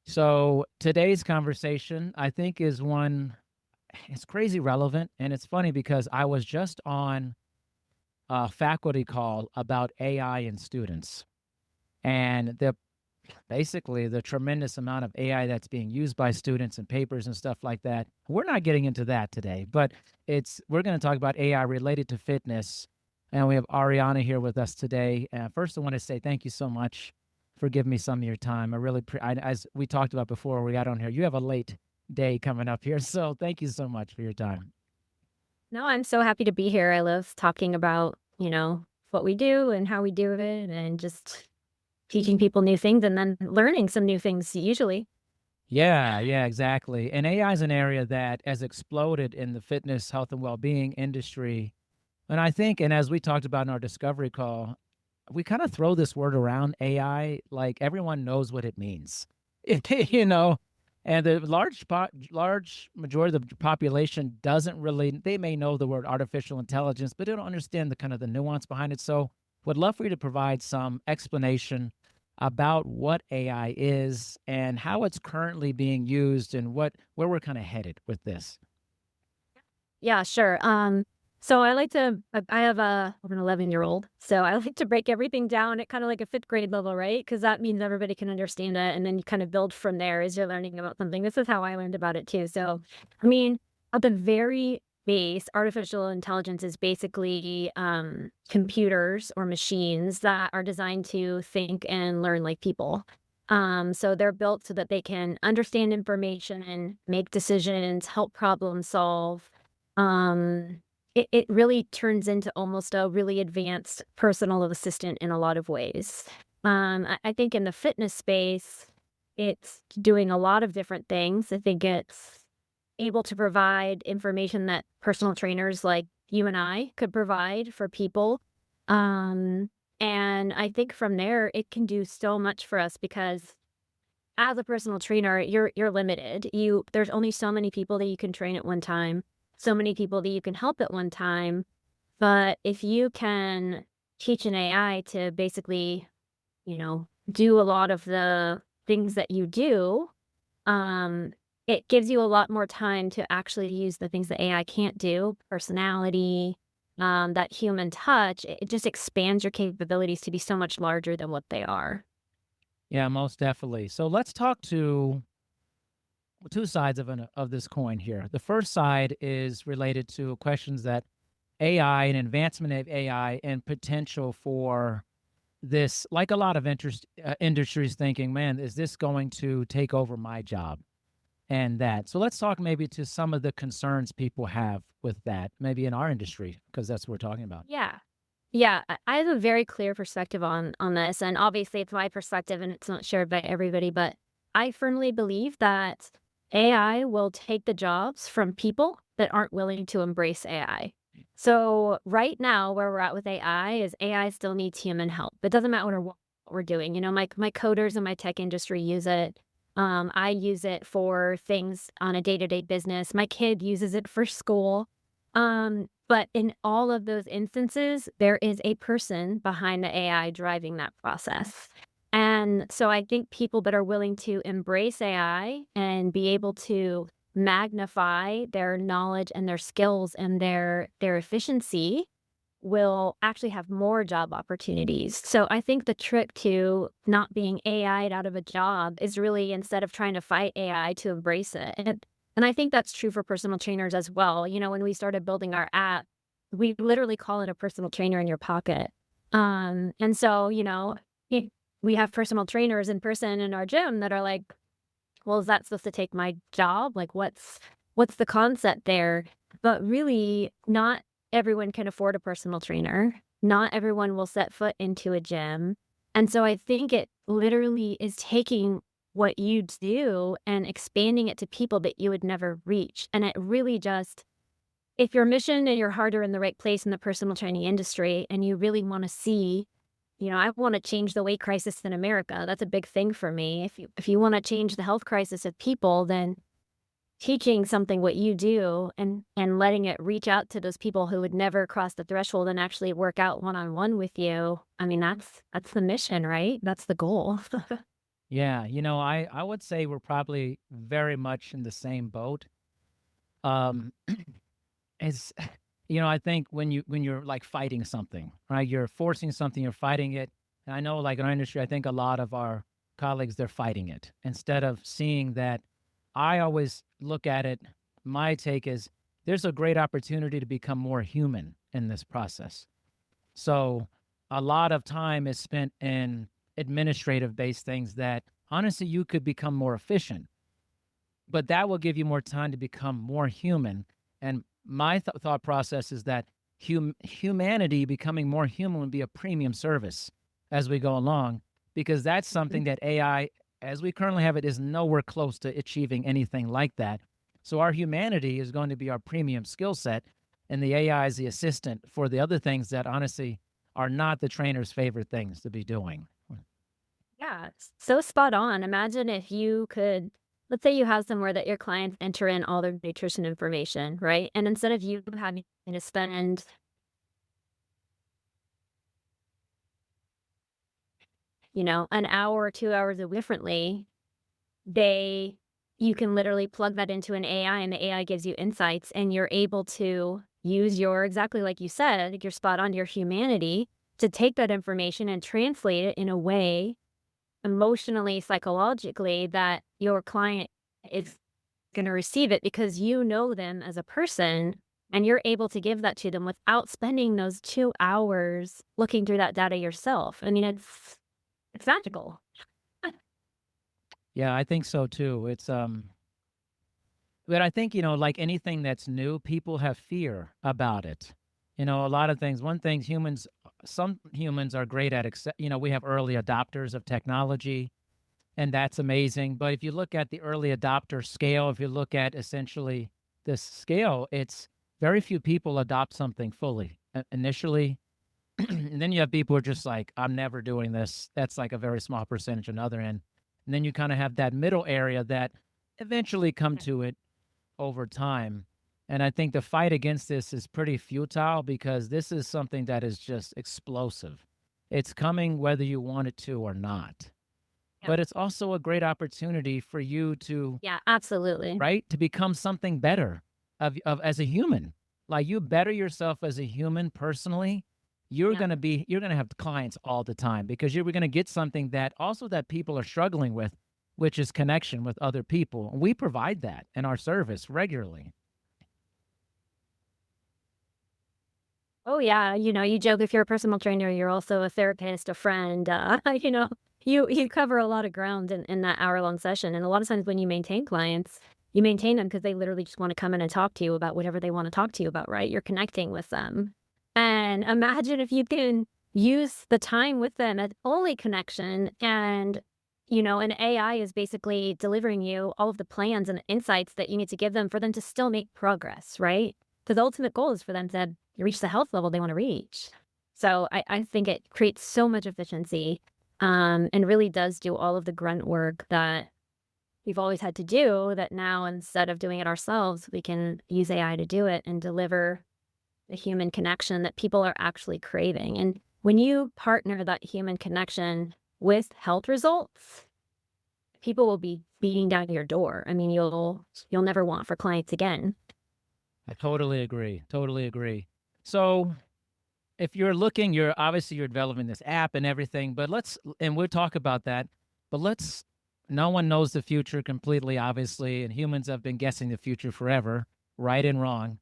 So today's conversation, I think, is one. It's crazy relevant, and it's funny because I was just on a faculty call about AI and students, and the tremendous amount of AI that's being used by students and papers and stuff like that. We're not getting into that today, but it's we're going to talk about AI related to fitness, and we have Ariana here with us today. First, I want to say thank you so much for giving me some of your time. As we talked about before we got on here, you have a late day coming up here, so thank you so much for your time. No, I'm so happy to be here. I love talking about, what we do and how we do it and just teaching people new things and then learning some new things usually. Yeah, yeah, exactly. And AI is an area that has exploded in the fitness, health, and well-being industry. And I think, and as we talked about in our discovery call, we kind of throw this word around AI like everyone knows what it means. You know, and the large majority of the population doesn't really. They may know the word artificial intelligence, but they don't understand the kind of the nuance behind it. So, would love for you to provide some explanation about what AI is and how it's currently being used and where we're kind of headed with this. Yeah, sure. So I have an 11-year-old. So I like to break everything down at kind of like a fifth grade level, right? Because that means everybody can understand it. And then you kind of build from there as you're learning about something. This is how I learned about it too. So, I mean, at the very base, artificial intelligence is basically computers or machines that are designed to think and learn like people. So they're built so that they can understand information and make decisions, help problem solve. Um, it really turns into almost a really advanced personal assistant in a lot of ways. I think in the fitness space, it's doing a lot of different things. I think it's able to provide information that personal trainers like you and I could provide for people. Um, and I think from there, it can do so much for us because as a personal trainer, you're limited. There's only so many people that you can train at one time, so many people that you can help at one time. But if you can teach an AI to basically, do a lot of the things that you do, um, it gives you a lot more time to actually use the things that AI can't do, personality, that human touch. It just expands your capabilities to be so much larger than what they are. Yeah, most definitely. So let's talk to two sides of this coin here. The first side is related to questions that AI and advancement of AI and potential for this, like a lot of industries thinking, man, is this going to take over my job and that? So let's talk maybe to some of the concerns people have with that, maybe in our industry, because that's what we're talking about. Yeah. Yeah, I have a very clear perspective on this, and obviously it's my perspective and it's not shared by everybody, but I firmly believe that AI will take the jobs from people that aren't willing to embrace AI. So right now, where we're at with AI is AI still needs human help. It doesn't matter what we're doing. My coders in my tech industry use it. I use it for things on a day-to-day business. My kid uses it for school. But in all of those instances, there is a person behind the AI driving that process. And so I think people that are willing to embrace AI and be able to magnify their knowledge and their skills and their efficiency will actually have more job opportunities. So I think the trick to not being AI'd out of a job is really instead of trying to fight AI to embrace it. And I think that's true for personal trainers as well. When we started building our app, we literally call it a personal trainer in your pocket. And so, y- we have personal trainers in person in our gym that are like, well, is that supposed to take my job? Like what's the concept there? But really not everyone can afford a personal trainer. Not everyone will set foot into a gym. And so I think it literally is taking what you do and expanding it to people that you would never reach. And it really just if your mission and your heart are in the right place in the personal training industry and you really want to see I want to change the weight crisis in America. That's a big thing for me. If you want to change the health crisis of people, then teaching something what you do and letting it reach out to those people who would never cross the threshold and actually work out one on one with you. I mean, that's the mission, right? That's the goal. Yeah, I would say we're probably very much in the same boat. Um, it's I think when you're, like, fighting something, right? You're forcing something, you're fighting it, and I know, like, in our industry, I think a lot of our colleagues, they're fighting it instead of seeing that. I always look at it, my take is there's a great opportunity to become more human in this process. So a lot of time is spent in administrative based things that honestly you could become more efficient, but that will give you more time to become more human. And my thought process is that humanity becoming more human would be a premium service as we go along, because that's Mhm. something that AI, as we currently have it, is nowhere close to achieving anything like that. So our humanity is going to be our premium skill set, and the AI is the assistant for the other things that honestly are not the trainer's favorite things to be doing. Yeah, so spot on. Imagine if you could, let's say you have somewhere that your clients enter in all their nutrition information, right? And instead of you having to spend, an hour or 2 hours a week differently, they you can literally plug that into an AI and the AI gives you insights and you're able to use your, exactly like you said, you're spot on, your humanity to take that information and translate it in a way emotionally, psychologically that your client is gonna receive it because you know them as a person and you're able to give that to them without spending those 2 hours looking through that data yourself. I mean, it's magical. Yeah, I think so too. But I think, like anything that's new, people have fear about it. A lot of things. One thing some humans are great at, we have early adopters of technology, and that's amazing. But if you look at the early adopter scale, if you look at essentially this scale, it's very few people adopt something fully initially. And then you have people who are just like, I'm never doing this. That's like a very small percentage on the other end. And then you kind of have that middle area that eventually come to it over time. And I think the fight against this is pretty futile because this is something that is just explosive. It's coming whether you want it to or not. Yeah. But it's also a great opportunity for you to, Yeah, absolutely. right, to become something better of as a human. Like you better yourself as a human personally, Yeah. you're gonna have clients all the time because you're gonna get something that also that people are struggling with, which is connection with other people. We provide that in our service regularly. Oh, yeah, you joke if you're a personal trainer, you're also a therapist, a friend, you cover a lot of ground in that hour-long session, and a lot of times when you maintain clients, you maintain them because they literally just wanna come in and talk to you about whatever they wanna talk to you about, right? You're connecting with them, and imagine if you can use the time with them as only connection and, an AI is basically delivering you all of the plans and insights that you need to give them for them to still make progress, right? 'Cause the ultimate goal is for them to reach the health level they wanna reach. So I think it creates so much efficiency, and really does do all of the grunt work that we've always had to do that now instead of doing it ourselves, we can use AI to do it and deliver the human connection that people are actually craving. And when you partner that human connection with health results, people will be beating down your door. I mean, you'll never want for clients again. I totally agree. Totally agree. So if you're looking, you're developing this app and everything, but and we'll talk about that, but no one knows the future completely, obviously, and humans have been guessing the future forever, right and wrong.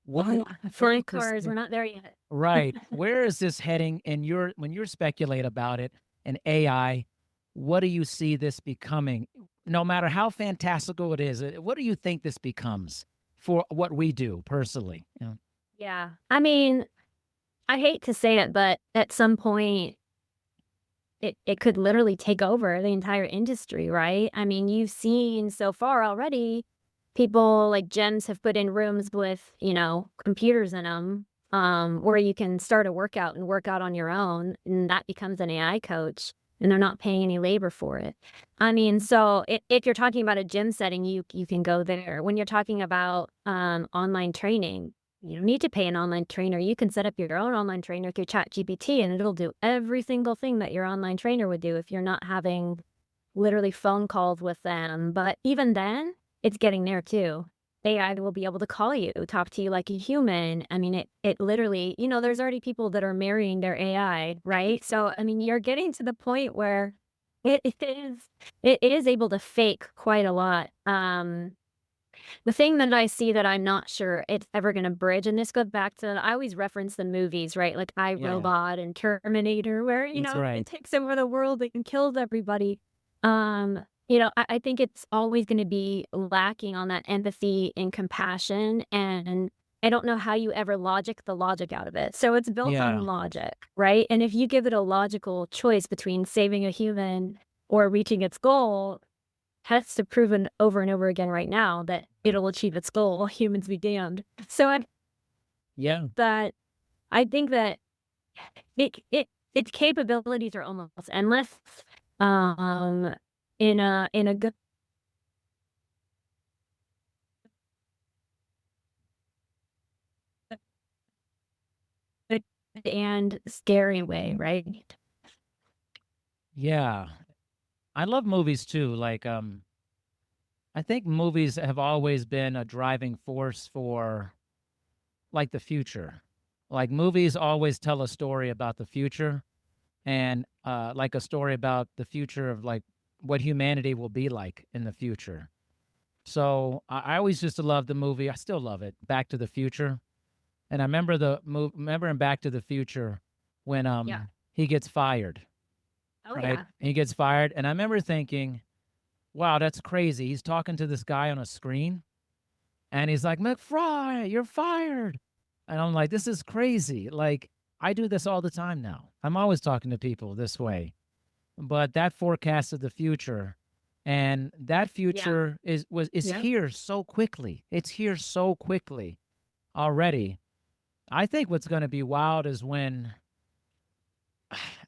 What Oh, where flying is this cars, we're not there yet. right? Where is this heading? And when you speculate about it and AI, what do you see this becoming? No matter how fantastical it is, what do you think this becomes for what we do personally? Yeah. I mean, I hate to say it, but at some point, it could literally take over the entire industry, right? I mean, you've seen so far already, people like gyms have put in rooms with, computers in them, where you can start a workout and work out on your own, and that becomes an AI coach, and they're not paying any labor for it. I mean, so if you're talking about a gym setting, you can go there. When you're talking about online training, you don't need to pay an online trainer. You can set up your own online trainer through ChatGPT, and it'll do every single thing that your online trainer would do if you're not having literally phone calls with them, but even then, it's getting there too. AI will be able to call you, talk to you like a human. I mean, it literally, there's already people that are marrying their AI, right? So, I mean, you're getting to the point where it is able to fake quite a lot. The thing that I see that I'm not sure it's ever gonna bridge, and this goes back to I always reference the movies, right? Like I, Yeah, Robot and Terminator, where, that's it right. takes over the world and kills everybody. I think it's always gonna be lacking on that empathy and compassion, and I don't know how you ever logic the logic out of it. So it's built Yeah, on logic, right? And if you give it a logical choice between saving a human or reaching its goal, has to proven over and over again right now that it'll achieve its goal, humans be damned. So yeah, that I think that its capabilities are almost endless, um, in a good and scary way, right? yeah. I love movies too. Like, I think movies have always been a driving force for like the future. Like movies always tell a story about the future and like a story about the future of like what humanity will be like in the future. So I always used to love the movie. I still love it. Back to the Future. And I remember remember in Back to the Future when Yeah. he gets fired, Oh, right? yeah. He gets fired and I remember thinking, wow, that's crazy. He's talking to this guy on a screen and he's like, "McFry, you're fired." And I'm like, "This is crazy." Like I do this all the time now. I'm always talking to people this way. But that forecasted the future and that Yeah. future is Yep. here so quickly. It's here so quickly already. I think what's going to be wild is when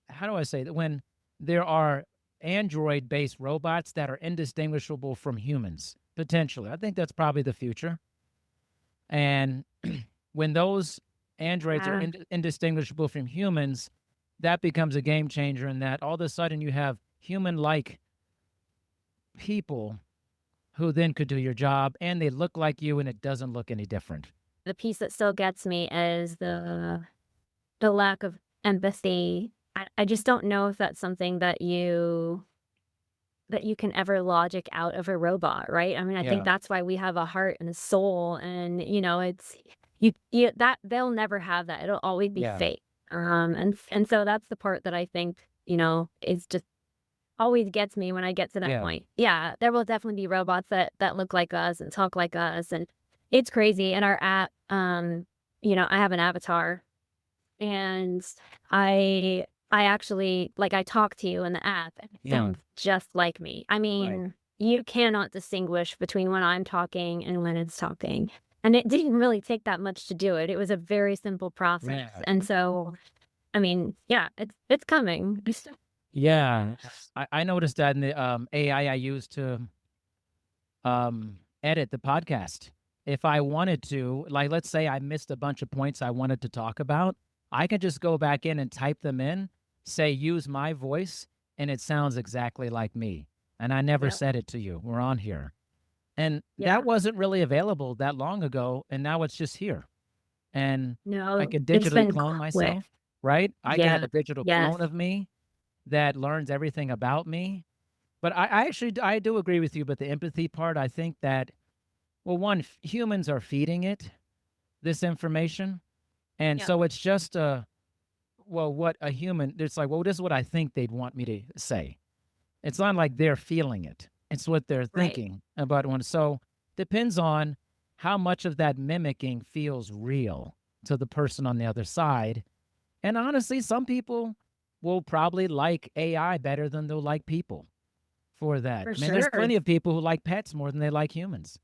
how do I say that when there are android based robots that are indistinguishable from humans potentially. I think that's probably the future. And when those androids are Yeah. indistinguishable from humans, that becomes a game changer in that all of a sudden you have human like people who then could do your job and they look like you and it doesn't look any different. The piece that still gets me is the lack of empathy. I just don't know if that's something that you can ever logic out of a robot, right? I mean, I think Yeah. that's why we have a heart and a soul and, it's you that they'll never have that. It'll always be Yeah. fake. And so that's the part that I think, is just always gets me when I get to that Yeah. point. Yeah, there will definitely be robots that look like us and talk like us, and it's crazy. In our app, I have an avatar and I actually like, I talk to you in the app, and it Yeah. sounds just like me. I Right. mean, you cannot distinguish between when I'm talking and when it's talking, and it didn't really take that much to do it. It was a very simple process, Yeah. and so, I mean, yeah, it's coming. Yeah. I noticed that in the AI I use to edit the podcast. If I wanted to, like let's say I missed a bunch of points I wanted to talk about, I can just go back in and type them in, say use my voice, and it sounds exactly like me. And I never Yep. said it to you. We're on here. And that Yeah. wasn't really available that long ago, and now it's just here. And I No, can it's digitally been clone quick. myself, right? I can have Yeah. a digital Yes. clone of me that learns everything about me. But I actually I do agree with you, but the empathy part, I think that well, one, humans are feeding it this information, and Yep. so it's just well, what a human. It's like, well, this is what I think they'd want me to say. It's not like they're feeling it. It's what they're Right. thinking about one. So depends on how much of that mimicking feels real to the person on the other side. And honestly, some people will probably like AI better than they'll like people for that. For I mean, there's sure. plenty of people who like pets more than they like humans,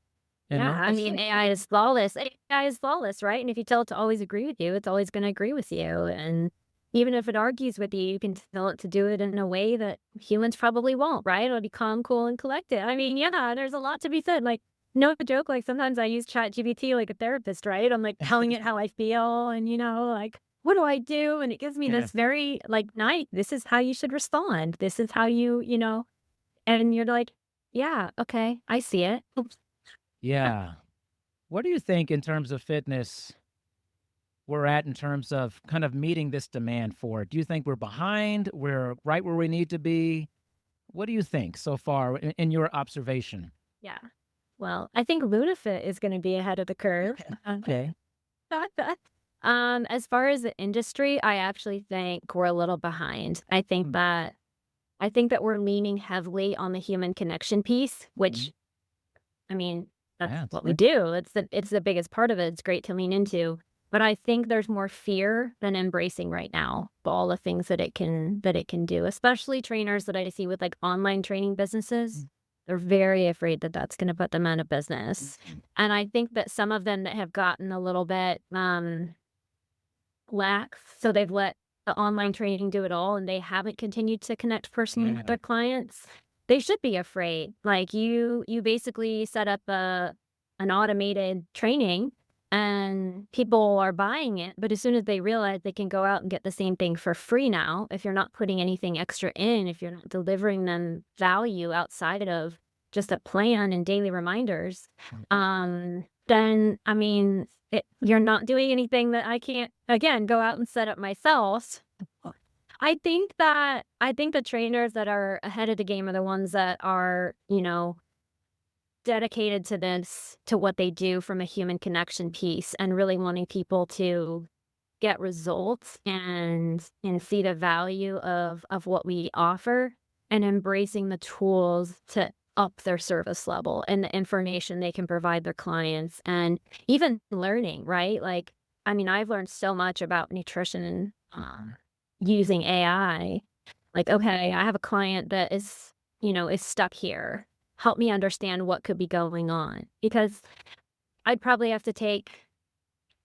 you Yeah, know? I mean, AI is flawless. AI is flawless, right? And if you tell it to always agree with you, it's always gonna agree with you, and even if it argues with you, you can tell it to do it in a way that humans probably won't, right? It'll be calm, cool, and collected. I mean, yeah, there's a lot to be said, like, no joke, like, sometimes I use ChatGPT like a therapist, right? I'm, like, telling it how I feel and, like, "What do I do?" And it gives me Yeah. this very, like, "Nice, this is how you should respond. This is how you," And you're like, "Yeah, okay, I see it." Oops. Yeah. What do you think in terms of fitness we're at in terms of kind of meeting this demand for it? Do you think we're behind? We're right where we need to be? What do you think so far in your observation? Yeah. Well, I think LunaFit is gonna be ahead of the curve. Okay. As far as the industry, I actually think we're a little behind. Mm, I think that we're leaning heavily on the human connection piece, mhm. which, I mean, that's Yeah, it's what we great. do. It's the biggest part of it. It's great to lean into. But I think there's more fear than embracing right now for all the things that it can do, especially trainers that I see with like online training businesses. Mm, They're very afraid that that's going to put them out of business. mm, And I think that some of them that have gotten a little bit lax, so they've let the online training do it all, and they haven't continued to connect personally with yeah. their clients. They should be afraid. Like, you basically set up an automated training, and people are buying it, but as soon as they realize they can go out and get the same thing for free now, if you're not putting anything extra in, if you're not delivering them value outside of just a plan and daily reminders, Mm, then, I mean, you're not doing anything that I can't, again, go out and set up myself. I think the trainers that are ahead of the game are the ones that are, dedicated to this, to what they do from a human connection piece and really wanting people to get results and see the value of what we offer and embracing the tools to up their service level and the information they can provide their clients and even learning, right? Like, I mean, I've learned so much about nutrition using AI. Like, okay, I have a client that is stuck here. Help me understand what could be going on because I'd probably have to take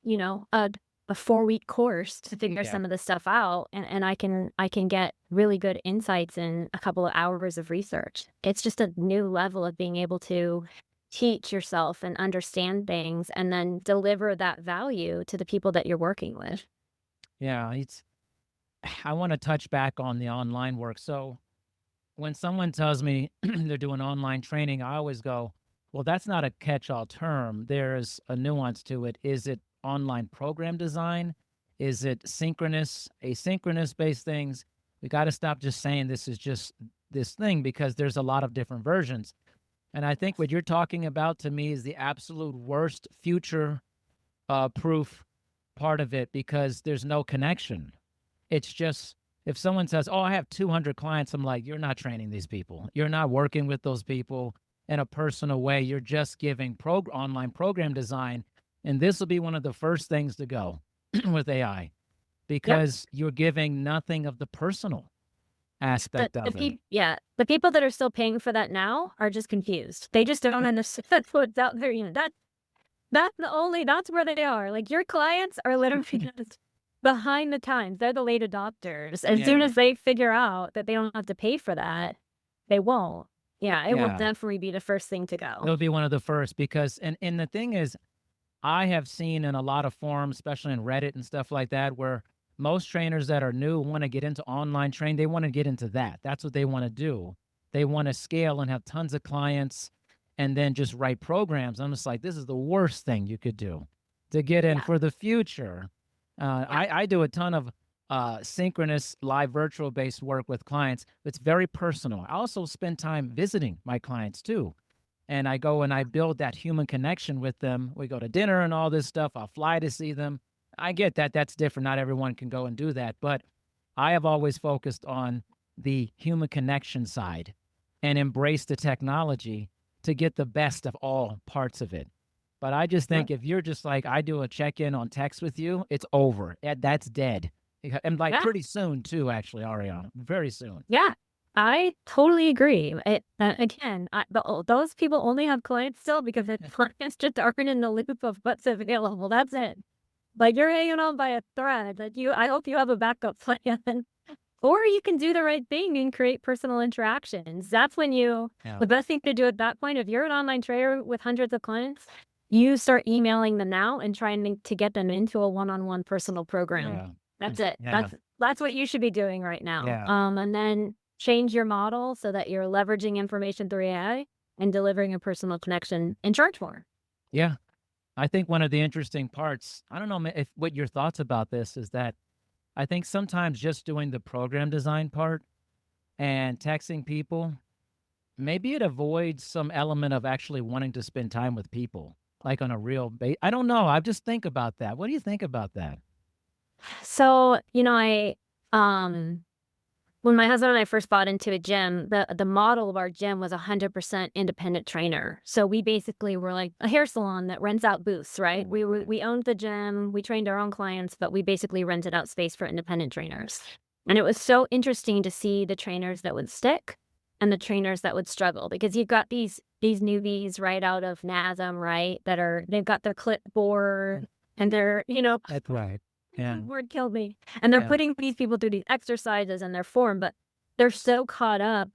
a 4-week course to figure yeah. some of this stuff out, and I can get really good insights in a couple of hours of research. It's just a new level of being able to teach yourself and understand things and then deliver that value to the people that you're working with. Yeah, I wanna touch back on the online work. So, when someone tells me they're doing online training, I always go, "Well, that's not a catch-all term. There's a nuance to it. Is it online program design? Is it synchronous, asynchronous-based things?" We gotta stop just saying this is just this thing because there's a lot of different versions. And I think what you're talking about to me is the absolute worst future proof part of it because there's no connection. It's just if someone says, "Oh, I have 200 clients," I'm like, "You're not training these people. You're not working with those people in a personal way. You're just giving online program design." And this will be one of the first things to go with AI Yep. because you're giving nothing of the personal aspect The of it. people, yeah, the people that are still paying for that now are just confused. They just don't understand what's out there. That's where they are. Like, your clients are literally just behind the times. They're the late adopters. As soon Yeah. as they figure out that they don't have to pay for that, they won't. Yeah, it will Yeah. definitely be the first thing to go. It'll be one of the first because and the thing is I have seen in a lot of forums, especially in Reddit and stuff like that, where most trainers that are new want to get into online training. They want to get into that. That's what they want to do. They want to scale and have tons of clients and then just write programs. I'm just like, this is the worst thing you could do to get in Yeah, for the future. yeah, I do a ton of synchronous live virtual based work with clients. It's very personal. I also spend time visiting my clients too and I go and I build that human connection with them. We go to dinner and all this stuff. I'll fly to see them. I get that that's different. Not everyone can go and do that, but I have always focused on the human connection side and embrace the technology to get the best of all parts of it. But I just yeah, think if you're just like, I do a check in on text with you, it's over. That's dead. And like yeah. pretty soon, too, actually, Ariana, very soon. Yeah, I totally agree. Again, those people only have clients still because the clients just aren't in the loop of what's available. That's it. Like, you're hanging on by a thread that I hope you have a backup plan. Or you can do the right thing and create personal interactions. That's when Yeah. the best thing to do at that point, if you're an online trader with hundreds of clients, you start emailing them now and trying to get them into a one-on-one personal program. Yeah. That's it. Yeah. That's what you should be doing right now. Yeah. And then change your model so that you're leveraging information through AI and delivering a personal connection and charge more. Yeah. I think one of the interesting parts, I don't know if what your thoughts about this is that I think sometimes just doing the program design part and texting people, maybe it avoids some element of actually wanting to spend time with people, like on a real I don't know. I just think about that. What do you think about that? So, um when my husband and I first bought into a gym, the model of our gym was 100% independent trainer. So we basically were like a hair salon that rents out booths, right? We owned the gym, we trained our own clients, but we basically rented out space for independent trainers. And it was so interesting to see the trainers that would stick and the trainers that would struggle because you've got these newbies right out of NASM, right? They've got their clipboard and they're, That's right. Yeah. word killed me. And they're Yeah. putting these people through these exercises in their form, but they're so caught up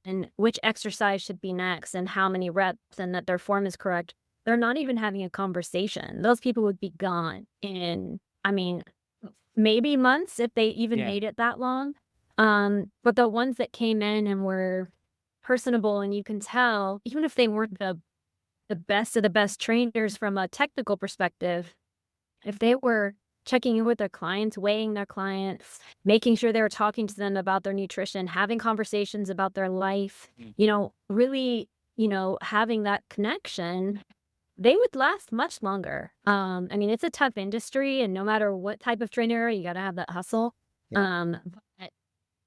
in which exercise should be next and how many reps and that their form is correct. They're not even having a conversation. Those people would be gone in, I mean, maybe months if they even Yeah. made it that long. But the ones that came in and were personable and you can tell, even if they weren't the best of the best trainers from a technical perspective, if they were checking in with their clients, weighing their clients, making sure they were talking to them about their nutrition, having conversations about their life, really, having that connection, they would last much longer. I mean, it's a tough industry, and no matter what type of trainer, you got to have that hustle. Yeah. But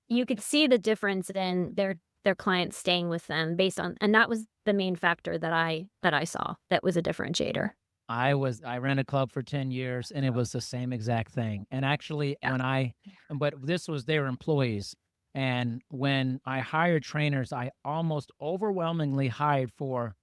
you could see the difference in their clients staying with them based on, and that was the main factor that I saw that was a differentiator. I ran a club for 10 years and it was the same exact thing. And actually Yeah. but this was their employees. And when I hired trainers, I almost overwhelmingly hired for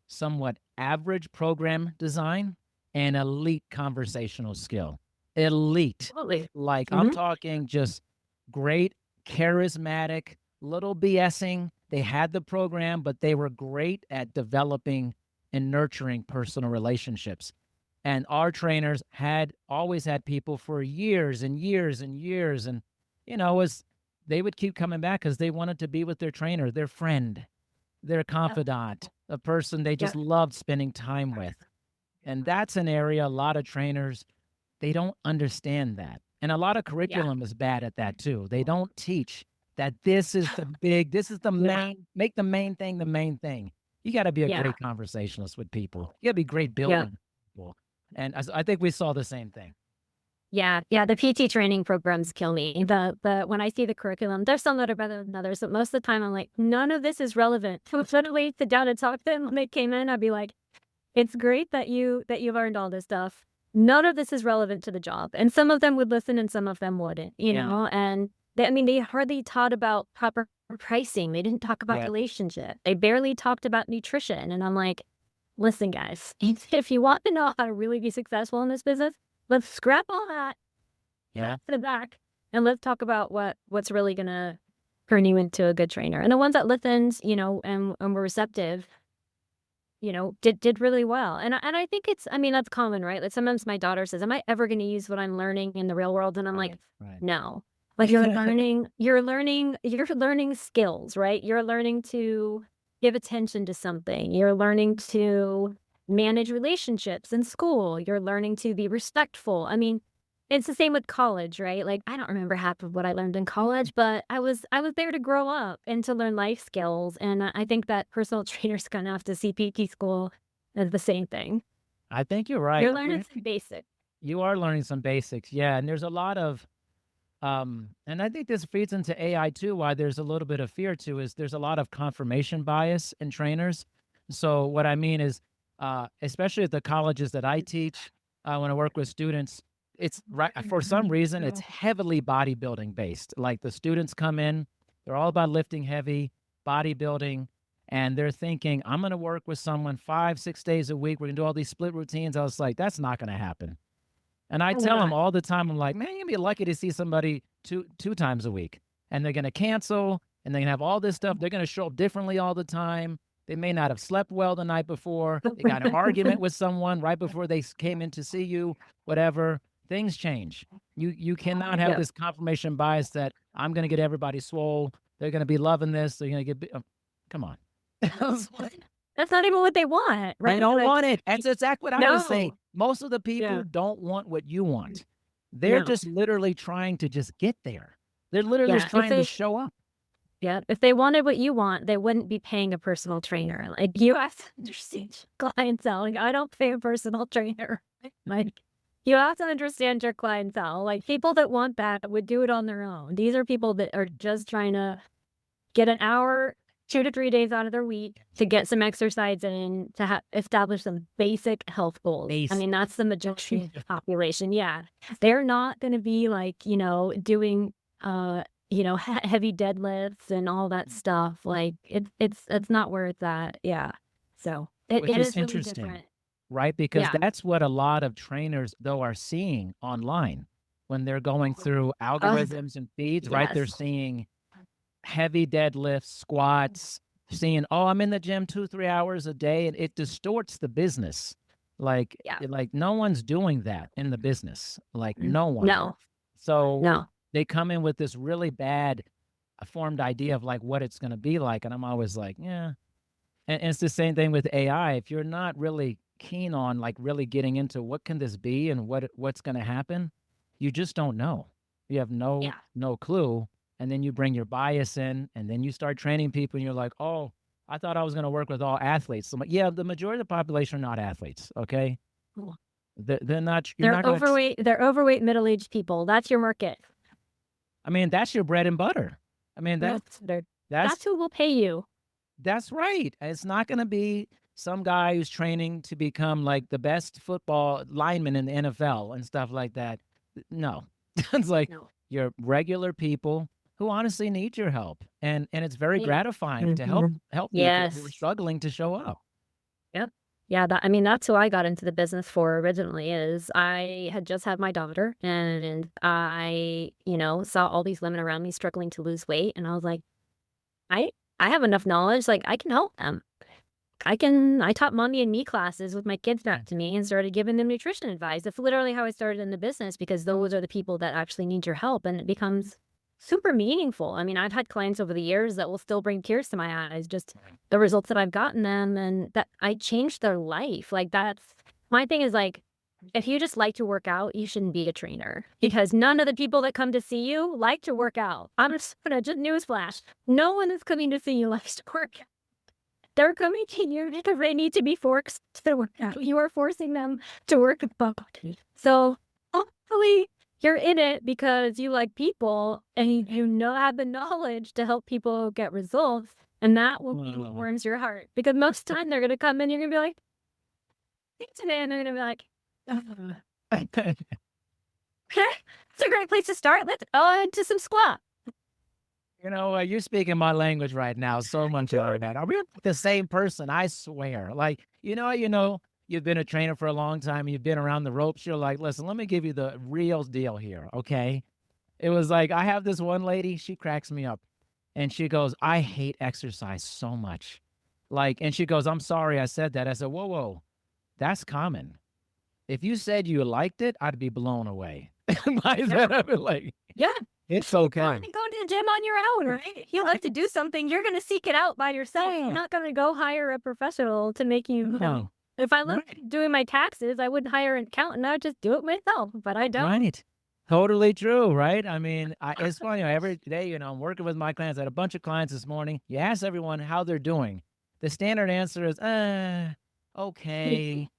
somewhat average program design and elite conversational skill. Elite. Absolutely. Like I'm Hmm. talking just great, charismatic, little BSing. They had the program, but they were great at developing and nurturing personal relationships. And our trainers had always had people for years and years and years. And, was they would keep coming back because they wanted to be with their trainer, their friend, their Yep. confidant, a person they just Yep. loved spending time with. And that's an area a lot of trainers, they don't understand that. And a lot of Yeah. curriculum is bad at that too. They don't teach that this is the Yeah. make the main thing the main thing. You gotta be a Yeah. great conversationalist with people. You gotta be great Yeah. building people. And I think we saw the same thing. Yeah, yeah, the PT training programs kill me. The when I see the curriculum, there's some that are better than others, but most of the time I'm like, none of this is relevant. So suddenly sit down and talk to them when they came in, I'd be like, it's great that you learned all this stuff. None of this is relevant to the job. And some of them would listen and some of them wouldn't, Yeah. and they hardly taught about proper pricing. They didn't talk about Yeah. relationship. They barely talked about nutrition. And I'm like, listen, guys, if you want to know how to really be successful in this business, let's scrap all that Yeah. to the back and let's talk about what's really gonna turn you into a good trainer. And the ones that listened, and were receptive, did really well. And I think I mean, that's common, right? Like sometimes my daughter says, "Am I ever gonna use what I'm learning in the real world?" And I'm like, Right. "No." Like you're learning skills, right? You're learning to give attention to something. You're learning to manage relationships in school. You're learning to be respectful. I mean, it's the same with college, right? Like I don't remember half of what I learned in college, but I was there to grow up and to learn life skills. And I think that personal trainers gonna have to see PT school as the same thing. I think you're right. You're learning some basics. You are learning some basics. Yeah. And there's a lot of and I think this feeds into AI too, why there's a little bit of fear too, is there's a lot of confirmation bias in trainers. So what I mean is, especially at the colleges that I teach, when I work with students, it's right for some reason it's heavily bodybuilding based. Like the students come in, they're all about lifting heavy, bodybuilding, and they're thinking, I'm gonna work with someone 5, 6 days a week. We're gonna do all these split routines. I was like, that's not gonna happen. And I Oh, tell them not. all the time, I'm like, "Man, you're gonna be lucky to see somebody two times a week, and they're gonna cancel, and they're gonna have all this stuff. They're gonna show up differently all the time. They may not have slept well the night before. They got in an argument with someone right before they came in to see you, whatever. Things change. You cannot have Yeah. this confirmation bias that I'm gonna get everybody swole. They're gonna be loving this. They're gonna come on. I was like, That's not even what they want, they right? don't Like, want it. That's exactly what I was saying. no. Most of the Yeah. people don't want what you want. They're No. just literally trying to just get there. They're literally just Yeah. trying to show up. If they wanted what you want, they wouldn't be paying a personal trainer. Like, you have to understand your clientele. Like, I don't pay a personal trainer. Like, you have to understand your clientele. Like, people that want that would do it on their own. These are people that are just trying to get an hour, 2 to 3 days out of their week to get some exercise in, to establish some basic health goals. I Base. mean, that's the majority of the population, yeah. They're not gonna be, like, doing, heavy deadlifts and all that stuff, like, it's not where it's at, yeah. So, Which it is is really interesting, different. right? Because Yeah. that's what a lot of trainers, though, are seeing online when they're going through Ugh, algorithms and feeds, right? They're yes. seeing heavy deadlifts, squats, seeing, oh, I'm in the gym 2, 3 hours a day, and it distorts the business. Yeah. Like no one's doing that in the business, like no one. No, So no. they come in with this really bad formed idea of like what it's going to be like, and I'm always like, yeah. And it's the same thing with AI. If you're not really keen on like really getting into what can this be and what's going to happen, you just don't know. You have Yeah. no clue, and then you bring your bias in, and then you start training people, and you're like, oh, I thought I was going to work with all athletes. So I'm like, yeah, the majority of the population are not athletes. Okay, Cool. they're not. You're not going to. They're overweight middle-aged people, that's your market. I mean, that's your bread and butter. I mean That's that's who will pay you. That's right. It's not gonna be some guy who's training to become like the best football lineman in the NFL and stuff like that. No. It's like No. you're regular people who honestly need your help. And it's very Yeah. gratifying to Mhm. help people who are Yes. struggling to show up. Yep. Yeah, I mean, that's who I got into the business for originally. Is I had just had my daughter, and I, saw all these women around me struggling to lose weight, and I was like, I I have enough knowledge, like, I can help them. I taught mommy and me classes with my kids back to me and started giving them nutrition advice. That's literally how I started in the business, because those are the people that actually need your help, and it becomes super meaningful. I mean, I've had clients over the years that will still bring tears to my eyes, just the results that I've gotten them, and that I changed their life. Like, that's my thing is, like, if you just like to work out, you shouldn't be a trainer, because none of the people that come to see you like to work out. I'm just gonna just newsflash. No one is coming to see you likes to work out. They're coming to you because they need to be forced to work out. You are forcing them to work out. So hopefully you're in it because you like people and you know have the knowledge to help people get results, and that will be what Well, warms your heart. Because most of the time they're gonna come in, you're gonna be like, "Thanks today," and they're gonna be like, "Oh, it's a great place to start. Let's go into some squat." You're speaking my language right now so much better than are we the same person? I swear. Like, you've been a trainer for a long time, you've been around the ropes. You're like, listen, let me give you the real deal here, okay? It was like I have this one lady, she cracks me up, and she goes, I hate exercise so much. And she goes, I'm sorry I said that. I said, whoa, whoa, that's common. If you said you liked it, I'd be blown away. By Yeah. that, I'd be like, Yeah. it's Go okay. to the gym on your own, right? If you like to do something, you're gonna seek it out by yourself. You're not gonna go hire a professional to make you. No. If I loved Right. doing my taxes, I wouldn't hire an accountant. I would just do it myself, but I don't. Right. Totally true, right? I mean, it's funny, every day, I'm working with my clients. I had a bunch of clients this morning. You ask everyone how they're doing. The standard answer is, okay.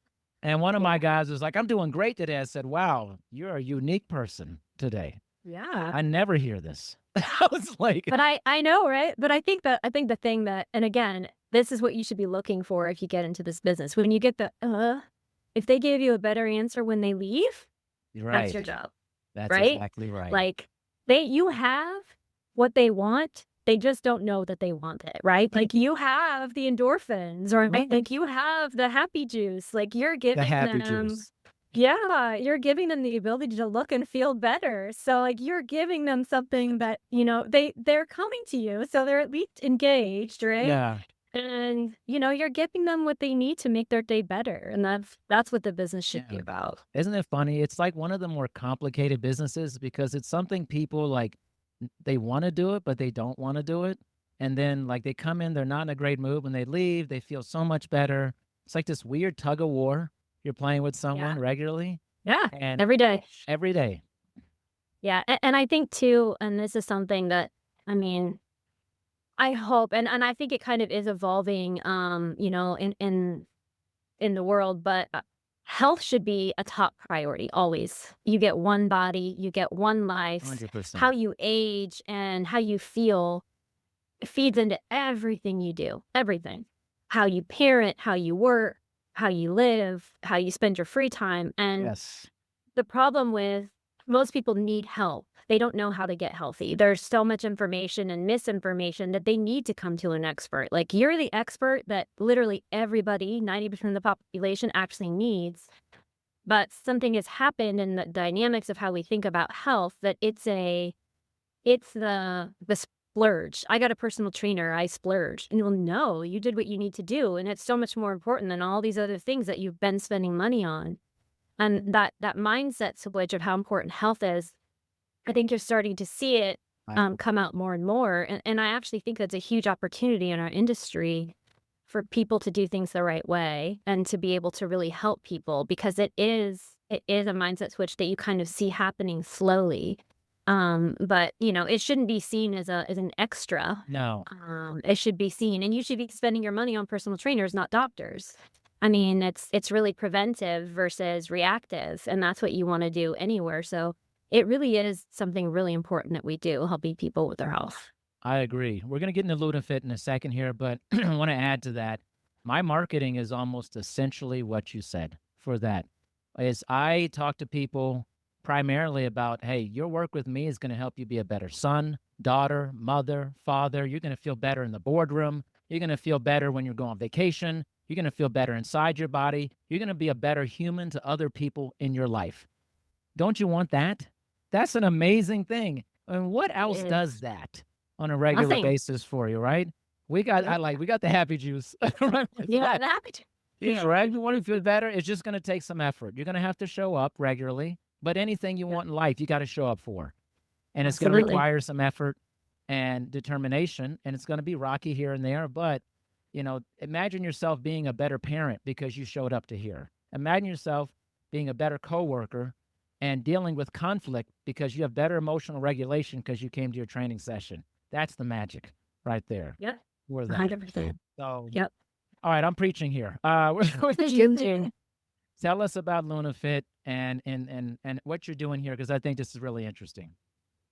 And one of my Yeah. guys was like, I'm doing great today. I said, wow, you're a unique person today. Yeah. I never hear this. I was like, But I know, right? But I think the thing that, and again, this is what you should be looking for if you get into this business. When you get if they give you a better answer when they leave, you're that's right. your job, That's right? exactly right. Like, you have what they want, they just don't know that they want it, right? Like, you have the endorphins, or like you have the happy juice, like you're The giving happy them. juice. Yeah, you're giving them the ability to look and feel better. So, like, you're giving them something that, they're coming to you, so they're at least engaged, right? Yeah. And, you're giving them what they need to make their day better, and that's what the business should be Yeah. about. Isn't it funny? It's like one of the more complicated businesses because it's something people like they want to do it, but they don't want to do it. And then like they come in, they're not in a great mood. When they leave, they feel so much better. It's like this weird tug of war. You're playing with Yeah. someone regularly Yeah. and Every day. every day. Yeah. And I think too, and this is something that, I mean, I hope, and I think it kind of is evolving, in the world, but health should be a top priority always. You get one body, you get one life. How 100%. you age and how you feel feeds into everything you do, everything. How you parent, how you work, how you live, how you spend your free time. And Yes. the problem with most people need help. They don't know how to get healthy. There's so much information and misinformation that they need to come to an expert. Like you're the expert that literally everybody, 90% of the population actually needs. But something has happened in the dynamics of how we think about health that it's the splurge. I got a personal trainer, I splurge. And well, no, you did what you need to do. And it's so much more important than all these other things that you've been spending money on. And that mindset switch of how important health is, I think you're starting to see it I come out more and more. And I actually think that's a huge opportunity in our industry for people to do things the right way and to be able to really help people because it is a mindset switch that you kind of see happening slowly. But it shouldn't be seen as an extra. no. It should be seen, and you should be spending your money on personal trainers, not doctors. I mean, it's really preventive versus reactive, and that's what you wanna do anywhere, so it really is something really important that we do, helping people with their health. I agree. We're gonna get into Ludafit in a second here, but I want to add to that. My marketing is almost essentially what you said for that. Is I talk to people primarily about, hey, your work with me is going to help you be a better son, daughter, mother, father. You're going to feel better in the boardroom. You're going to feel better when you're going on vacation. You're going to feel better inside your body. You're going to be a better human to other people in your life. Don't you want that? That's an amazing thing. And what It else does is. that on a regular Nothing. basis for you, right? We got Yep. we got the happy juice right with Yeah, that. that happened. Yeah, right. If you want to feel better, it's just going to take some effort. You're going to have to show up regularly, but anything you Yep, want in life, you got to show up for. And it's going to absolutely. require some effort and determination, and it's going to be rocky here and there, but imagine yourself being a better parent because you showed up to here. Imagine yourself being a better coworker and dealing with conflict because you have better emotional regulation because you came to your training session. That's the magic right there. Yep, For that. 100%. So, Yep. all right, I'm preaching here. Tell us about LunaFit and what you're doing here because I think this is really interesting.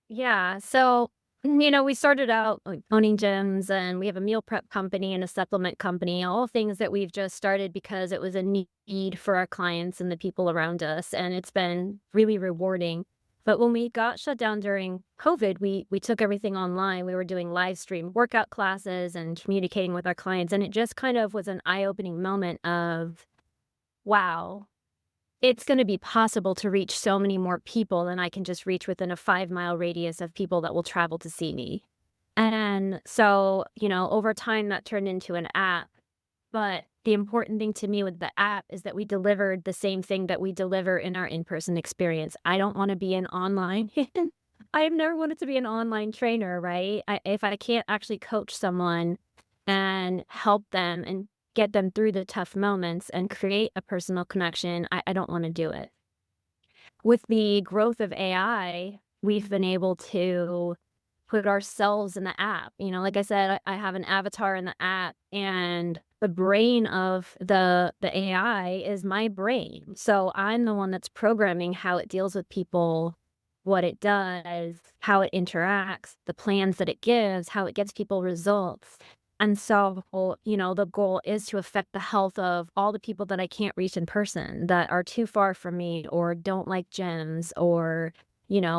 Yeah. So, we started out like owning gyms and we have a meal prep company and a supplement company, all things that we've just started because it was a need for our clients and the people around us. And it's been really rewarding. But when we got shut down during COVID, we took everything online. We were doing live stream workout classes and communicating with our clients. And it just kind of was an eye-opening moment of, wow, it's gonna be possible to reach so many more people than I can just reach within a 5-mile radius of people that will travel to see me. And so, over time that turned into an app, but the important thing to me with the app is that we delivered the same thing that we deliver in our in-person experience. I don't wanna be an online I have never wanted to be an online trainer, right? If I can't actually coach someone and help them and get them through the tough moments and create a personal connection, I don't wanna do it. With the growth of AI, we've been able to put ourselves in the app. Like I said, I have an avatar in the app, and the brain of the AI is my brain. So I'm the one that's programming how it deals with people, what it does, how it interacts, the plans that it gives, how it gets people results. And so, the goal is to affect the health of all the people that I can't reach in person, that are too far from me or don't like gyms or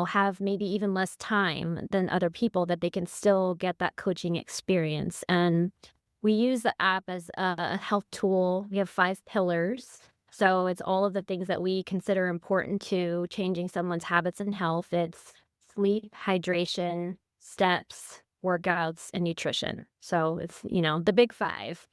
have maybe even less time than other people, that they can still get that coaching experience. And we use the app as a health tool. We have 5 pillars. So it's all of the things that we consider important to changing someone's habits and health. It's sleep, hydration, steps, workouts, and nutrition. So it's, the big 5.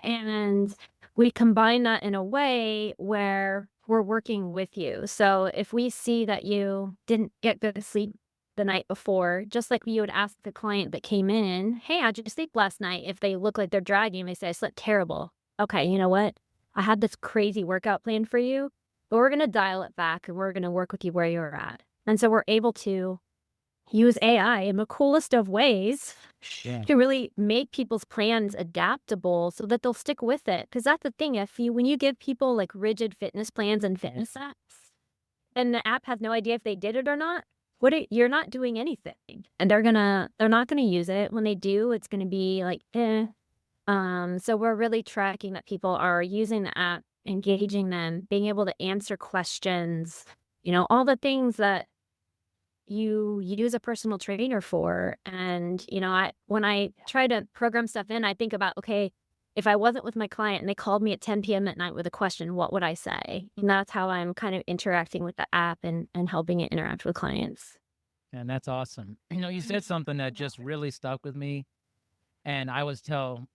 And we combine that in a way where we're working with you. So if we see that you didn't get good sleep the night before, just like you would ask the client that came in, "Hey, how'd you sleep last night?" If they look like they're dragging, they say, "I slept terrible." "Okay, you know what? I had this crazy workout plan for you, but we're gonna dial it back and we're gonna work with you where you're at." And so we're able to use AI in the coolest of ways Yeah. to really make people's plans adaptable so that they'll stick with it. Because that's the thing, if you when you give people, like, rigid fitness plans and fitness apps, and the app has no idea if they did it or not, you're not doing anything, and they're not gonna use it. When they do, it's gonna be like, "Eh." So we're really tracking that people are using the app, engaging them, being able to answer questions, all the things that you use a personal trainer for. And, when I try to program stuff in, I think about, okay, if I wasn't with my client and they called me at 10 p.m. at night with a question, what would I say? And that's how I'm kind of interacting with the app and helping it interact with clients. And that's awesome. You said something that just really stuck with me. And I always tell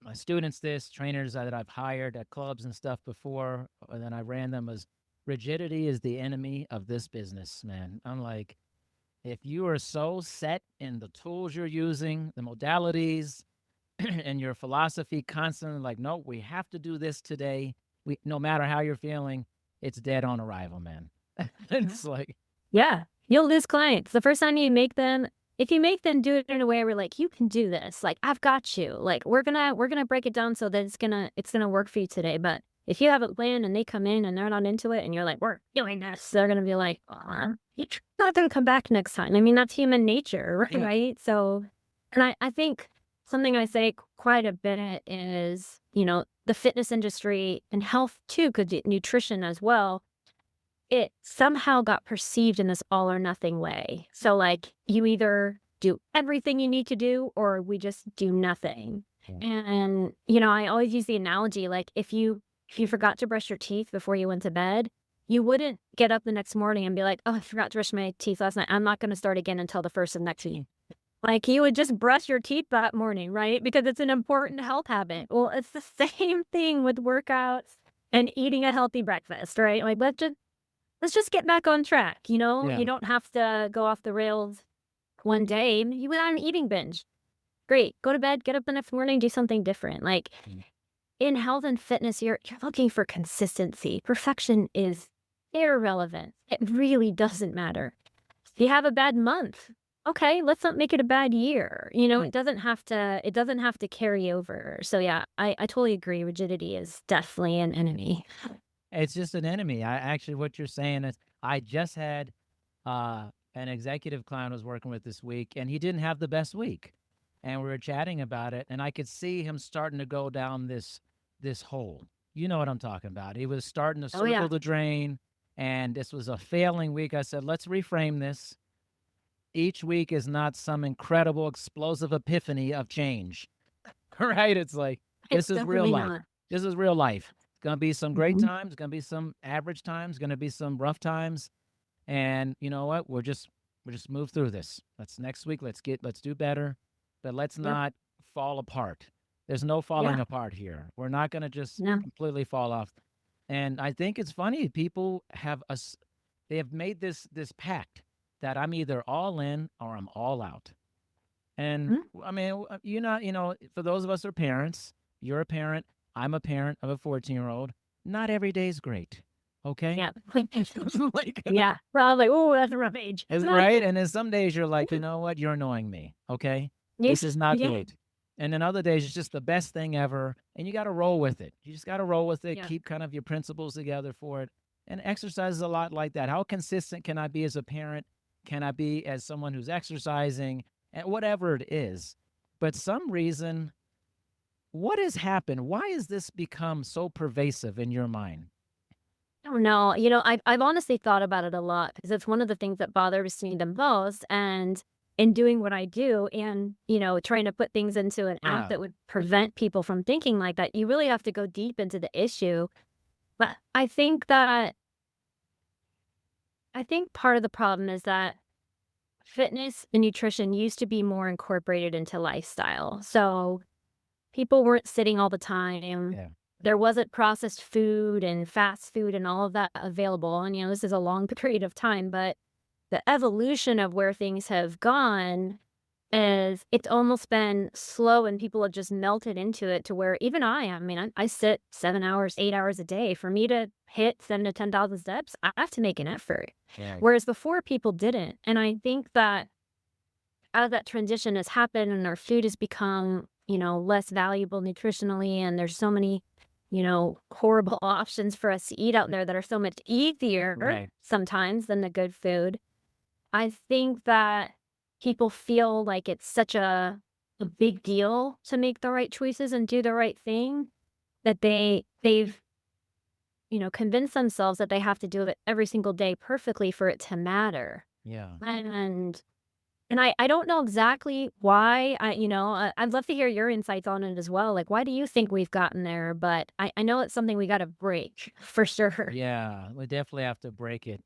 my students this, trainers that I've hired at clubs and stuff before, and then I ran them as rigidity is the enemy of this business, man. I'm like, if you are so set in the tools you're using, the modalities, and your philosophy constantly like, no, we have to do this today. No matter how you're feeling, it's dead on arrival, man. It's like, Yeah, you'll lose clients. The first time you make them if you make them do it in a way where, like, "You can do this," like, "I've got you," like, "We're gonna break it down so that it's gonna work for you today," but if you have a plan and they come in and they're not into it and you're like, "We're doing this," they're gonna be like, you're not gonna come back next time." I mean, that's human nature, yeah, right? So and I think something I say quite a bit is, the fitness industry and health too, could nutrition as well, it somehow got perceived in this all or nothing way. So, like, you either do everything you need to do or we just do nothing. yeah, And, I always use the analogy, like, if you forgot to brush your teeth before you went to bed, you wouldn't get up the next morning and be like, "Oh, I forgot to brush my teeth last night. I'm not gonna start again until the first of next week." Like, you would just brush your teeth that morning, right? Because it's an important health habit. Well, it's the same thing with workouts and eating a healthy breakfast, right? Like, let's just get back on track, you know? yeah. You don't have to go off the rails one day. You went on an eating binge. Great. Go to bed, get up the next morning, do something different. Like, Mm. in health and fitness, you're looking for consistency. Perfection is irrelevant. It really doesn't matter. If you have a bad month, okay, let's not make it a bad year. It doesn't have to carry over. So yeah, I totally agree. Rigidity is definitely an enemy. It's just an enemy. I actually, what you're saying is, I just had an executive client I was working with this week, and he didn't have the best week. And we were chatting about it, and I could see him starting to go down this hole. You know what I'm talking about. He was starting to Oh circle yeah. the drain, and this was a failing week. I said, let's reframe this. Each week is not some incredible explosive epiphany of change. Right? It's like, It's this is real definitely life. not. This is real life. It's gonna be some great Mhm. times, gonna be some average times, gonna be some rough times. And you know what? We're just move through this. Let's next week, let's do better, but let's Yep. not fall apart. There's no falling Yeah. apart here. We're not gonna just No. completely fall off. And I think it's funny, people have us they have made this pact that I'm either all in or I'm all out. And Mhm. I mean, for those of us who are parents, you're a parent, I'm a parent of a 14-year-old. Not every day is great. Okay? Yeah. Like, Yeah. Probably. Oh, that's a rough age. right? And then some days you're like, you know what? You're annoying me. Okay? This is Yes. not Yeah. great. And then other days it's just the best thing ever. And you got to roll with it. You just got to roll with it. Yeah. Keep kind of your principles together for it. And exercise is a lot like that. How consistent can I be as a parent? Can I be as someone who's exercising? And whatever it is. But some reason, what has happened? Why has this become so pervasive in your mind? I don't know. I've honestly thought about it a lot because it's one of the things that bothers me the most. And in doing what I do and, trying to put things into an app Ah, that would prevent people from thinking like that, you really have to go deep into the issue. But I think part of the problem is that fitness and nutrition used to be more incorporated into lifestyle. So people weren't sitting all the time. yeah. There wasn't processed food and fast food and all of that available. And, this is a long period of time, but the evolution of where things have gone is it's almost been slow and people have just melted into it to where even I mean, I sit 7 hours, 8 hours a day. For me to hit 7 to 10,000 steps, I have to make an effort. Right. Whereas before people didn't. And I think that as that transition has happened and our food has become, less valuable nutritionally, and there's so many, horrible options for us to eat out there that are so much easier Right. sometimes than the good food. I think that people feel like it's such a big deal to make the right choices and do the right thing that they've, convinced themselves that they have to do it every single day perfectly for it to matter. Yeah. And I don't know exactly why. I'd love to hear your insights on it as well. Like, why do you think we've gotten there? But I know it's something we got to break for sure. Yeah, we definitely have to break it.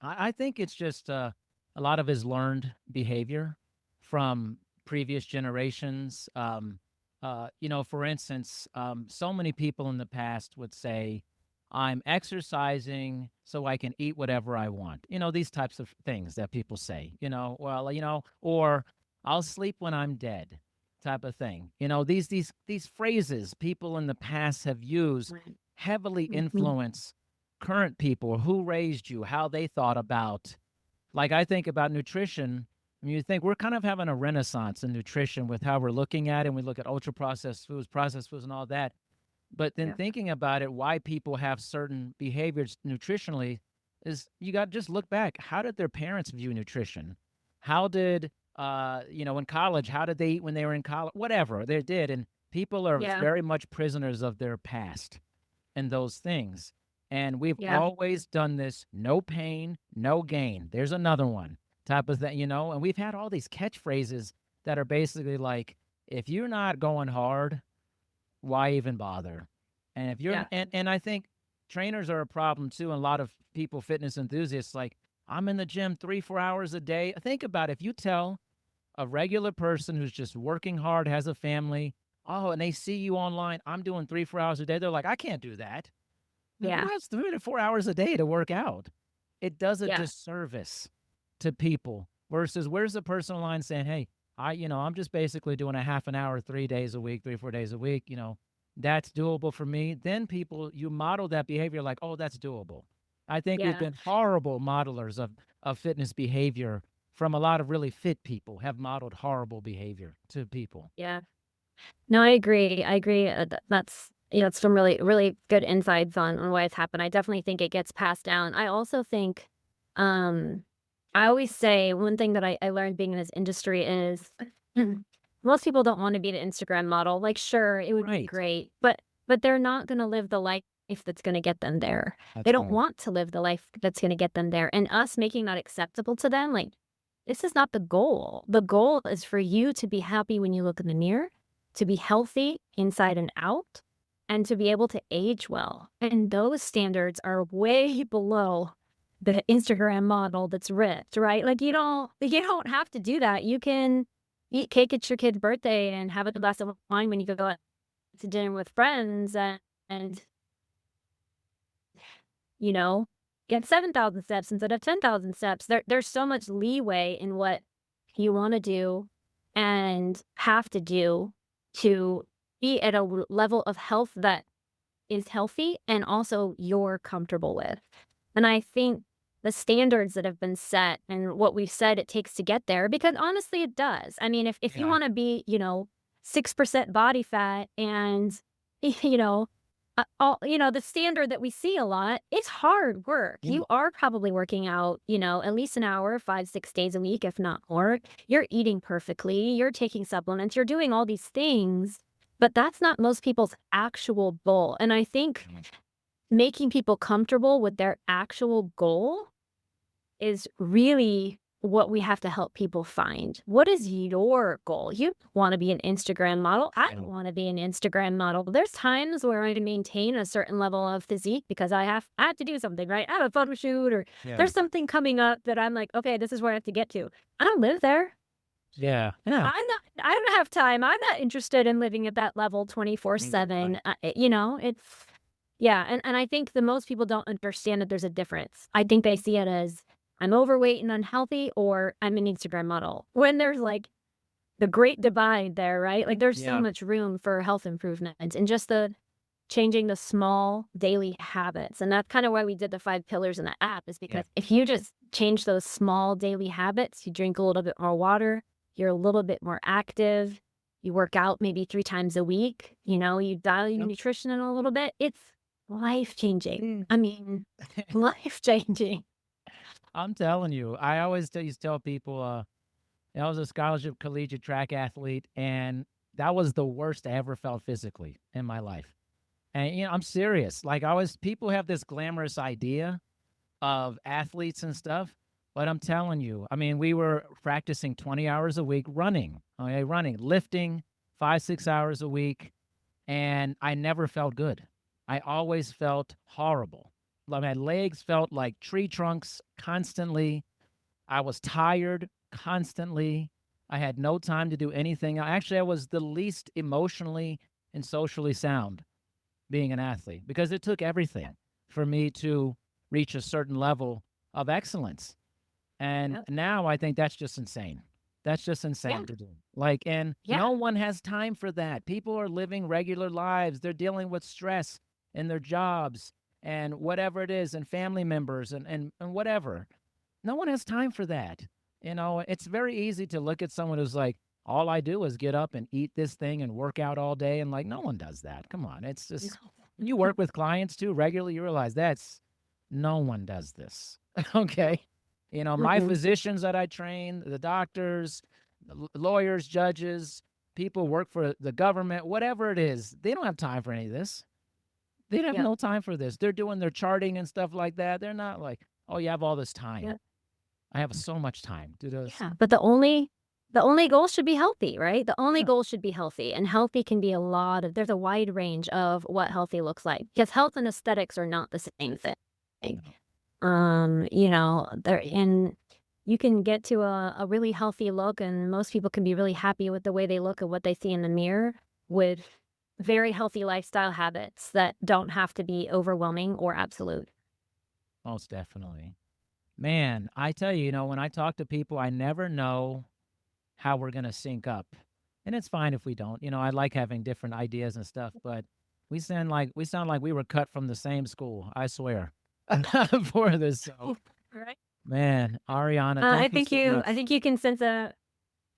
I think it's just a lot of his learned behavior from previous generations. For instance, so many people in the past would say, I'm exercising so I can eat whatever I want. These types of things that people say, or I'll sleep when I'm dead type of thing. These phrases people in the past have used Right. heavily Mhm. influence current people, who raised you, how they thought about, like, I think about nutrition. I mean, you think we're kind of having a renaissance in nutrition with how we're looking at it, and we look at ultra processed foods and all that. But then Yeah. thinking about it, why people have certain behaviors nutritionally is, you got to just look back. How did their parents view nutrition? How did, in college, how did they eat when they were in college? Whatever they did. And people are Yeah. very much prisoners of their past and those things. And we've Yeah. always done this, no pain, no gain. There's another one type of thing, and we've had all these catchphrases that are basically like, if you're not going hard, why even bother? And if you're Yeah. and I think trainers are a problem too, and a lot of people, fitness enthusiasts, like, I'm in the gym 3, 4 hours a day. Think about, if you tell a regular person who's just working hard, has a family, oh, and they see you online, I'm doing 3, 4 hours a day. They're like, I can't do that. Who Yeah. has 3 to 4 hours a day to work out? It does a Yeah. disservice to people versus, where's the person online saying, hey, I'm just basically doing a half an hour, 3 days a week, 3, 4 days a week, that's doable for me. Then people, you model that behavior like, oh, that's doable. I think we've Yeah. been horrible modelers of fitness behavior. From a lot of really fit people have modeled horrible behavior to people. Yeah. No, I agree. I agree. That's some really really good insights on why it's happened. I definitely think it gets passed down. I also think, um, I always say one thing that I learned being in this industry is most people don't want to be the Instagram model. Like, sure, it would be Right. great, but they're not going to live the life that's going to get them there. They That's don't right. want to live the life that's going to get them there. And us making that acceptable to them, like this is not the goal. The goal is for you to be happy when you look in the mirror, to be healthy inside and out, and to be able to age well. And those standards are way below the Instagram model that's ripped, right? Like you don't have to do that. You can eat cake at your kid's birthday and have a glass of wine when you go out to dinner with friends and you know, get 7,000 steps instead of 10,000 steps. There's so much leeway in what you wanna do and have to do to be at a level of health that is healthy and also you're comfortable with. And I think the standards that have been set and what we've said it takes to get there, because honestly, it does. I mean, if you Yeah. wanna be, 6% body fat and, you know, the standard that we see a lot, it's hard work. Yeah. You are probably working out, at least an hour, 5, 6 days a week, if not more. You're eating perfectly, you're taking supplements, you're doing all these things, but that's not most people's actual goal. And I think Yeah. making people comfortable with their actual goal is really what we have to help people find. What is your goal? You want to be an Instagram model. I Yeah. don't want to be an Instagram model. There's times where I maintain a certain level of physique because I have to do something, right? I have a photo shoot or Yeah. there's something coming up that I'm like, okay, this is where I have to get to. I don't live there. Yeah. Yeah. I don't have time. I'm not interested in living at that level Right. 24/7. It's yeah, and I think the most people don't understand that there's a difference. I think they see it as I'm overweight and unhealthy, or I'm an Instagram model. When there's like the great divide there, right? Like there's so Yeah. much room for health improvements and just the changing the small daily habits. And that's kind of why we did the 5 pillars in the app, is Yeah. because if you just change those small daily habits, you drink a little bit more water, you're a little bit more active, you work out maybe 3 times a week, you dial your Yep. nutrition in a little bit, it's life changing. Mm. I mean, life changing. I'm telling you, I always used to tell people, I was a scholarship collegiate track athlete, and that was the worst I ever felt physically in my life. And I'm serious. Like I always, people have this glamorous idea of athletes and stuff, but I'm telling you, I mean, we were practicing 20 hours a week running, okay, running, lifting 5, 6 hours a week, and I never felt good. I always felt horrible. Like my legs felt like tree trunks constantly. I was tired constantly. I had no time to do anything. Actually, I was the least emotionally and socially sound being an athlete because it took everything for me to reach a certain level of excellence. And Yep. now I think that's just insane. That's just Yeah. insane to do. Like, and Yeah. no one has time for that. People are living regular lives. They're dealing with stress in their jobs and whatever it is, and family members and whatever. No one has time for that. It's very easy to look at someone who's like, all I do is get up and eat this thing and work out all day. And like, no one does that. Come on. It's No. just, when you work with clients too regularly, you realize no one does this. Okay. My Mm-mm. physicians that I train, the doctors, lawyers, judges, people work for the government, whatever it is, they don't have time for any of this. They have Yep. no time for this. They're doing their charting and stuff like that. They're not like, oh, you have all this time. Yep. I have so much time to do this. Yeah, but the only goal should be healthy, right? The only Yeah. goal should be healthy, and healthy can be there's a wide range of what healthy looks like, because health and aesthetics are not the same thing. No. There and you can get to a really healthy look, and most people can be really happy with the way they look and what they see in the mirror with very healthy lifestyle habits that don't have to be overwhelming or absolute. Most definitely. Man, I tell you, when I talk to people, I never know how we're gonna sync up. And it's fine if we don't. I like having different ideas and stuff, but we sound like we were cut from the same school, I swear. For this. So, Right. man, Ariana, I thank you think so you I much. think you can sense a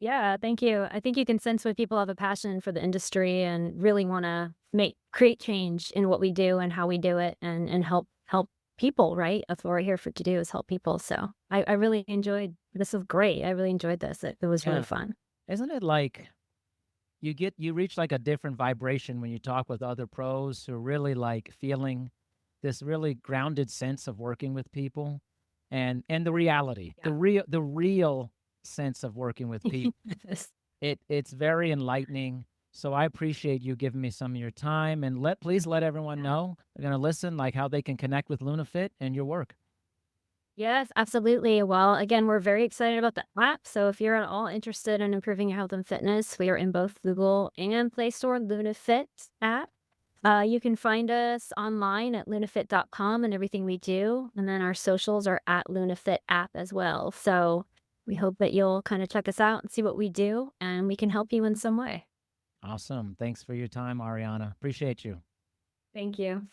Yeah, thank you. I think you can sense when people have a passion for the industry and really wanna make create change in what we do and how we do it, and help people, right? That's what we're here for to do, is help people. So I really enjoyed this. Was great. I really enjoyed this. It was really Yeah. fun. Isn't it like you reach like a different vibration when you talk with other pros who are really like feeling this really grounded sense of working with people and the reality, Yeah. the real sense of working with people. Yes. It's very enlightening. So I appreciate you giving me some of your time, and please let everyone know they're going to listen, like how they can connect with LunaFit and your work. Yes, absolutely. Well, again, we're very excited about the app. So if you're at all interested in improving your health and fitness, we are in both Google and Play Store, LunaFit app. You can find us online at lunafit.com and everything we do. And then our socials are at LunaFit app as well. So we hope that you'll kind of check us out and see what we do, and we can help you in some way. Awesome. Thanks for your time, Ariana. Appreciate you. Thank you.